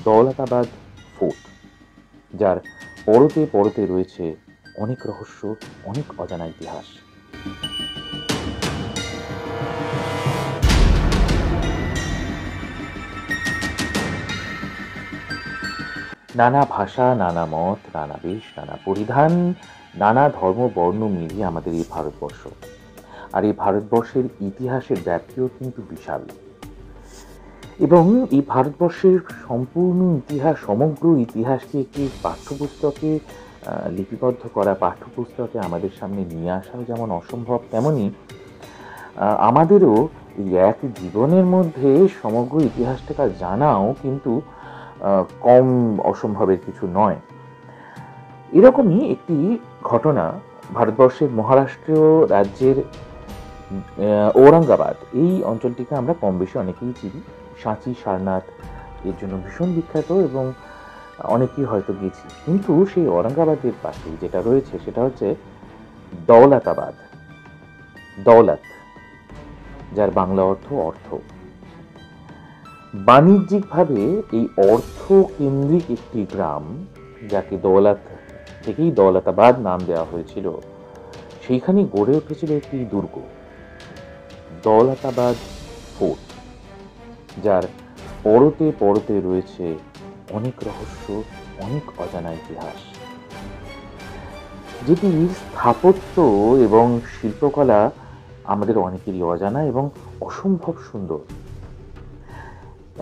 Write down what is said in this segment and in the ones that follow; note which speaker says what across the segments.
Speaker 1: Daulatabad fort, যার পরতে পরতে রয়েছে অনেক রহস্য, অনেক অজানা ইতিহাস। নানা ভাষা, নানা মত, নানা বেশ, নানা পরিধান, নানা ধর্ম বর্ণ মিলিয়ে আমাদের এই ভারতবর্ষ। আর এই ভারতবর্ষের ইতিহাসের ব্যাপ্তিও কিন্তু বিশাল, এবং এই ভারতবর্ষের সম্পূর্ণ ইতিহাস, সমগ্র ইতিহাসকে একটি পাঠ্যপুস্তকে লিপিবদ্ধ করা, পাঠ্যপুস্তকে আমাদের সামনে নিয়ে আসাও যেমন অসম্ভব, তেমনি আমাদেরও এই এক জীবনের মধ্যে সমগ্র ইতিহাসটাকে জানাও কিন্তু কম অসম্ভবের কিছু নয়। এরকমই একটি ঘটনা ভারতবর্ষের মহারাষ্ট্র রাজ্যের ঔরঙ্গাবাদ, এই অঞ্চলটিকে আমরা কম বেশি অনেকেই চিনি। সাঁচি, সারনাথ এর জন্য ভীষণ বিখ্যাত এবং অনেকেই হয়তো গেছি। কিন্তু সেই ঔরঙ্গাবাদের পাশেই যেটা রয়েছে সেটা হচ্ছে দৌলতাবাদ, দৌলত, যার বাংলা অর্থ। বাণিজ্যিকভাবে এই অর্থ কেন্দ্রিক একটি গ্রাম, যাকে দৌলত থেকেই দৌলতাবাদ নাম দেওয়া হয়েছিল, সেইখানে গড়ে উঠেছিল একটি দুর্গ, দৌলতাবাদ ফোর্ট, যার পরতে পরতে রয়েছে অনেক রহস্য, অনেক অজানা ইতিহাস। যেটির স্থাপত্য এবং শিল্পকলা আমাদের অনেকেরই অজানা এবং অসম্ভব সুন্দর।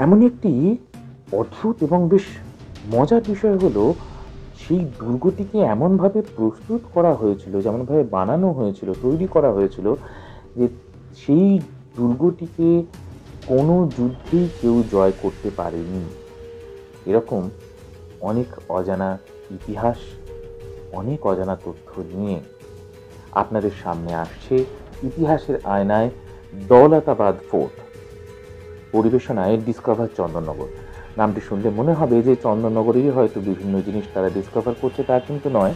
Speaker 1: এমন একটি অদ্ভুত এবং বেশ মজার বিষয় হলো, সেই দুর্গটিকে এমনভাবে প্রস্তুত করা হয়েছিল, যেমনভাবে বানানো হয়েছিল, তৈরি করা হয়েছিল, যে সেই দুর্গটিকে কোনো যুদ্ধেই কেউ জয় করতে পারেনি। এরকম অনেক অজানা ইতিহাস, অনেক অজানা তথ্য নিয়ে আপনাদের সামনে আসছে ইতিহাসের আয়নায় দৌলতাবাদ ফোর্ট, পরিবেশনায় ডিসকভার চন্দননগর। নামটি শুনলে মনে হবে যে চন্দননগরেই হয়তো বিভিন্ন জিনিস তারা ডিসকভার করছে, তা কিন্তু নয়।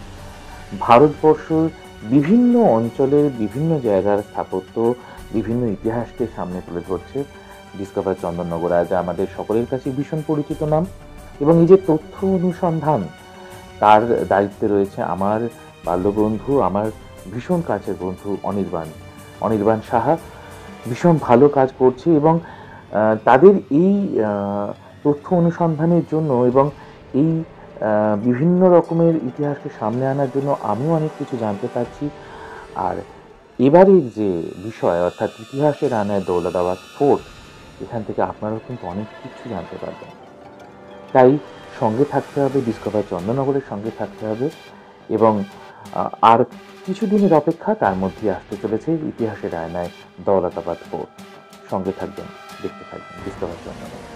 Speaker 1: ভারতবর্ষের বিভিন্ন অঞ্চলের বিভিন্ন জায়গার স্থাপত্য, বিভিন্ন ইতিহাসকে সামনে তুলে ধরছে ডিসকভার চন্দননগর। আজ আমাদের সকলের কাছে ভীষণ পরিচিত নাম, এবং এই যে তথ্য অনুসন্ধান, তার দায়িত্বে রয়েছে আমার বাল্যবন্ধু, আমার ভীষণ কাছের বন্ধু অনির্বাণ সাহা। ভীষণ ভালো কাজ করছে, এবং তাদের এই তথ্য অনুসন্ধানের জন্য এবং এই বিভিন্ন রকমের ইতিহাসকে সামনে আনার জন্য আমিও অনেক কিছু জানতে পারছি। আর এবারের যে বিষয়, অর্থাৎ ইতিহাসের আয়নায় দৌলতাবাদ ফোর্ট, এখান থেকে আপনারাও কিন্তু অনেক কিছু জানতে পারবেন। তাই সঙ্গে থাকতে হবে, ডিসকভার চন্দননগরের সঙ্গে থাকতে হবে, এবং আর কিছুদিনের অপেক্ষা, তার মধ্যে আসতে চলেছে ইতিহাসের আয়নায় দৌলতাবাদ ফোর্ট। সঙ্গে থাকবেন, দেখতে থাকবেন ডিসকভার চন্দননগর।